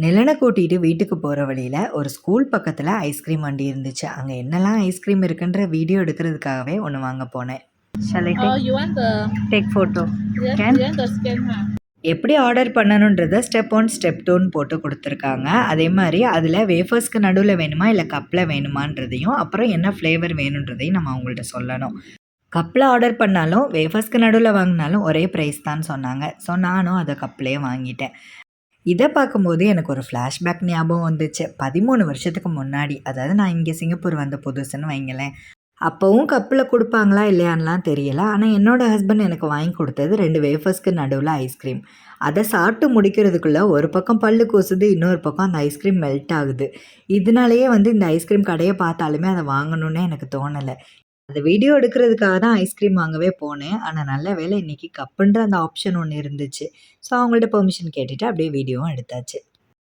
நிலனை கூட்டிட்டு வீட்டுக்கு போகிற வழியில் ஒரு ஸ்கூல் பக்கத்தில் ஐஸ்கிரீம் வண்டி இருந்துச்சு. அங்கே என்னெல்லாம் ஐஸ்கிரீம் இருக்குன்ற வீடியோ எடுக்கிறதுக்காகவே ஒன்று வாங்க போனேன். You want the take photo you want the scan, huh? எப்படி ஆர்டர் பண்ணணுன்றதை ஸ்டெப் 1 ஸ்டெப் 2ன்னு போட்டு கொடுத்துருக்காங்க. அதே மாதிரி அதில் வேஃபர்ஸ்க்கு நடுவில் வேணுமா இல்லை கப்பில் வேணுமான்றதையும் அப்புறம் என்ன ஃப்ளேவர் வேணுன்றதையும் நம்ம அவங்கள்ட்ட சொல்லணும். கப்பில் ஆர்டர் பண்ணாலும் வேஃபர்ஸ்க்கு நடுவில் வாங்கினாலும் ஒரே ப்ரைஸ் தான் சொன்னாங்க. ஸோ நானும் அதை கப்லேயே வாங்கிட்டேன். இதை பார்க்கும்போது எனக்கு ஒரு ஃப்ளாஷ்பேக் ஞாபகம் வந்துச்சு. 13 வருஷத்துக்கு முன்னாடி, அதாவது நான் இங்கே சிங்கப்பூர் வந்த புதுசுன்னு வைங்களேன். அப்போவும் கப்பில் கொடுப்பாங்களா இல்லையான்லாம் தெரியல. ஆனால் என்னோடய ஹஸ்பண்ட் எனக்கு வாங்கி கொடுத்தது 2 வேஃபர்ஸ்க்கு நடுவில் ஐஸ்கிரீம். அதை சாப்பிட்டு முடிக்கிறதுக்குள்ளே ஒரு பக்கம் பல்லு கூசுது, இன்னொரு பக்கம் அந்த ஐஸ்கிரீம் மெல்ட் ஆகுது. இதனாலேயே இந்த ஐஸ்கிரீம் கடையை பார்த்தாலுமே அதை வாங்கணுன்னே எனக்கு தோணலை. அந்த வீடியோ எடுக்கிறதுக்காக தான் ஐஸ்கிரீம் வாங்கவே போனேன். ஆனால் நல்ல வேளை இன்றைக்கி கப்புன்ற அந்த ஆப்ஷன் ஒன்று இருந்துச்சு. ஸோ அவங்கள்ட்ட பெர்மிஷன் கேட்டுட்டு அப்படியே வீடியோவும் எடுத்தாச்சு.